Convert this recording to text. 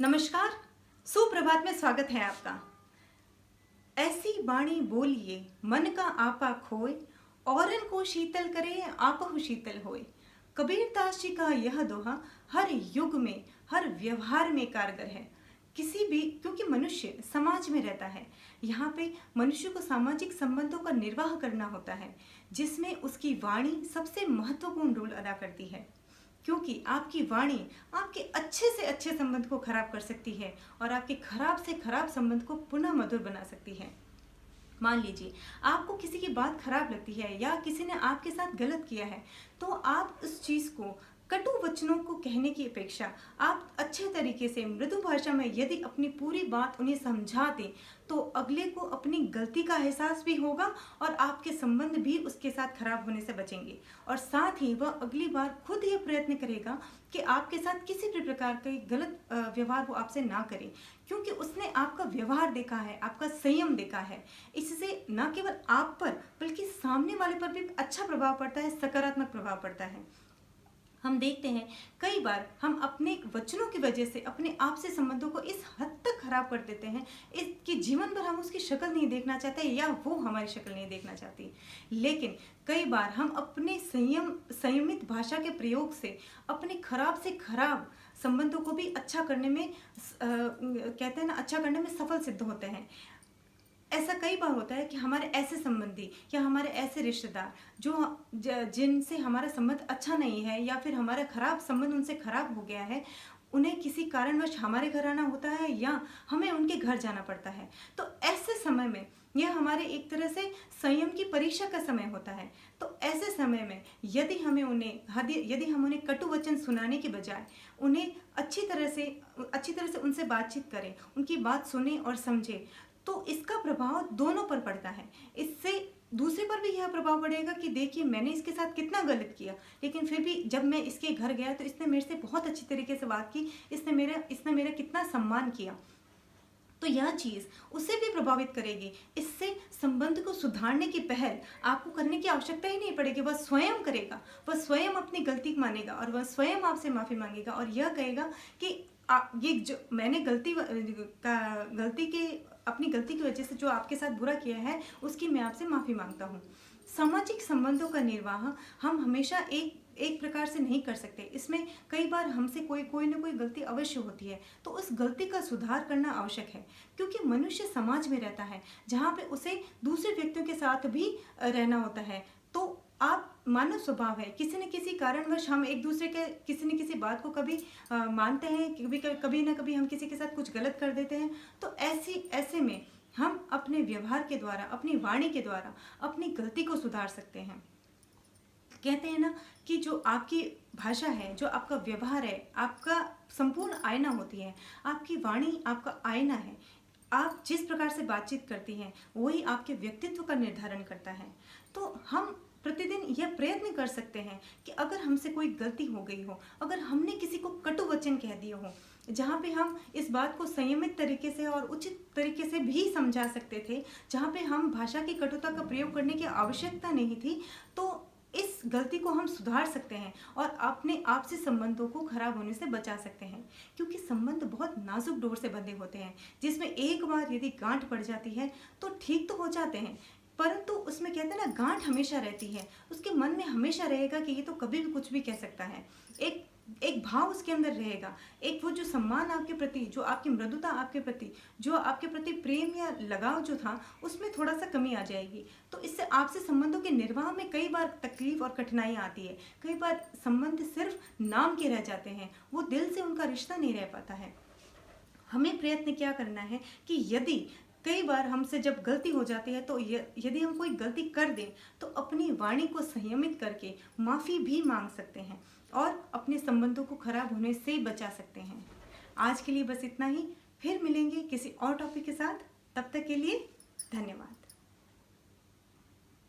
नमस्कार, सुप्रभात में स्वागत है आपका। ऐसी वाणी बोलिए मन का आपा खोए, औरन को शीतल करे आपहु शीतल होए। कबीरदास जी का यह दोहा हर युग में हर व्यवहार में कारगर है। किसी भी क्योंकि मनुष्य समाज में रहता है, यहाँ पे मनुष्य को सामाजिक संबंधों का निर्वाह करना होता है, जिसमें उसकी वाणी सबसे महत्वपूर्ण रोल अदा करती है। क्योंकि आपकी वाणी आपके अच्छे से अच्छे संबंध को खराब कर सकती है और आपके खराब से खराब संबंध को पुनः मधुर बना सकती है। मान लीजिए आपको किसी की बात खराब लगती है या किसी ने आपके साथ गलत किया है, तो आप उस चीज को कटु वचनों को कहने की अपेक्षा आप अच्छे तरीके से मृदु भाषा में यदि अपनी पूरी बात उन्हें समझा दें, तो अगले को अपनी गलती का एहसास भी होगा और आपके संबंध भी उसके साथ खराब होने से बचेंगे। और साथ ही वह अगली बार खुद ये प्रयत्न करेगा कि आपके साथ किसी भी प्रकार का गलत व्यवहार वो आपसे ना करे, क्योंकि उसने आपका व्यवहार देखा है, आपका संयम देखा है। इससे न केवल आप पर बल्कि सामने वाले पर भी अच्छा प्रभाव पड़ता है, सकारात्मक प्रभाव पड़ता है। हम देखते हैं कई बार हम अपने वचनों की वजह से अपने आप से संबंधों को इस हद तक खराब कर देते हैं कि जीवन भर हम उसकी शक्ल नहीं देखना चाहते या वो हमारी शक्ल नहीं देखना चाहती। लेकिन कई बार हम अपने संयमित भाषा के प्रयोग से अपने खराब से खराब संबंधों को भी अच्छा करने में कहते हैं ना, अच्छा करने में सफल सिद्ध होते हैं। ऐसा कई बार होता है कि हमारे ऐसे संबंधी या हमारे ऐसे रिश्तेदार जिनसे हमारा संबंध अच्छा नहीं है या फिर हमारा खराब संबंध उनसे खराब हो गया है, उन्हें किसी कारणवश हमारे घर आना होता है या हमें उनके घर जाना पड़ता है। तो ऐसे समय में यह हमारे एक तरह से संयम की परीक्षा का समय होता है। तो ऐसे समय में यदि हम उन्हें कटु वचन सुनाने के बजाय उन्हें अच्छी तरह से उनसे बातचीत करें, उनकी बात सुने और समझे, तो इसका प्रभाव दोनों पर पड़ता है। इससे दूसरे पर भी यह प्रभाव पड़ेगा कि देखिए मैंने इसके साथ कितना गलत किया, लेकिन फिर भी जब मैं इसके घर गया तो इसने मेरे से बहुत अच्छी तरीके से बात की, इसने मेरा कितना सम्मान किया। तो यह चीज़ उसे भी प्रभावित करेगी। इससे संबंध को सुधारने की पहल आपको करने की आवश्यकता ही नहीं पड़ेगी, वह स्वयं करेगा। वह स्वयं अपनी गलती मानेगा और वह स्वयं आपसे माफ़ी मांगेगा और यह कहेगा कि ये जो मैंने अपनी गलती की वजह से जो आपके साथ बुरा किया है उसकी मैं आपसे माफ़ी मांगता हूँ। सामाजिक संबंधों का निर्वाह हम हमेशा एक प्रकार से नहीं कर सकते। इसमें कई बार हमसे कोई ना कोई गलती अवश्य होती है, तो उस गलती का सुधार करना आवश्यक है। क्योंकि मनुष्य समाज में रहता है जहाँ पे उसे दूसरे व्यक्तियों के साथ भी रहना होता है। तो आप मानव स्वभाव है, किसी न किसी कारणवश हम एक दूसरे के किसी न किसी बात को कभी मानते हैं, कभी ना कभी हम किसी के साथ कुछ गलत कर देते हैं। तो ऐसे में हम अपने व्यवहार के द्वारा, अपनी वाणी के द्वारा अपनी गलती को सुधार सकते हैं। कहते हैं ना कि जो आपकी भाषा है, जो आपका व्यवहार है, आपका संपूर्ण आईना होती है। आपकी वाणी आपका आईना है। आप जिस प्रकार से बातचीत करती हैं वही आपके व्यक्तित्व का निर्धारण करता है। तो हम प्रतिदिन यह प्रयत्न कर सकते हैं कि अगर हमसे कोई गलती हो गई हो, अगर हमने किसी को कटु वचन कह दिए हो, जहाँ पे हम इस बात को संयमित तरीके से और उचित तरीके से भी समझा सकते थे, जहाँ पे हम भाषा की कटुता का प्रयोग करने की आवश्यकता नहीं थी, तो इस गलती को हम सुधार सकते हैं और अपने आप से संबंधों को खराब होने से बचा सकते हैं। क्योंकि संबंध बहुत नाजुक डोर से बंधे होते हैं, जिसमें एक बार यदि गांठ पड़ जाती है तो ठीक तो हो जाते हैं, परंतु उसमें कहते हैं ना, गांठ हमेशा रहती है। उसके मन में हमेशा रहेगा कि ये तो कभी भी कुछ भी कह सकता है। एक भाव उसके अंदर रहेगा, एक वो जो सम्मान आपके प्रति, जो आपकी मृदुता आपके प्रति, जो आपके प्रति प्रेम या लगाव जो था, उसमें थोड़ा सा कमी आ जाएगी। तो इससे आपसे संबंधों के निर्वाह में कई बार तकलीफ और कठिनाइयाँ आती है। कई बार संबंध सिर्फ नाम के रह जाते हैं, वो दिल से उनका रिश्ता नहीं रह पाता है। हमें प्रयत्न क्या करना है कि यदि कई बार हमसे जब गलती हो जाती है, तो यदि हम कोई गलती कर दें तो अपनी वाणी को संयमित करके माफ़ी भी मांग सकते हैं और अपने संबंधों को खराब होने से बचा सकते हैं। आज के लिए बस इतना ही। फिर मिलेंगे किसी और टॉपिक के साथ। तब तक के लिए धन्यवाद।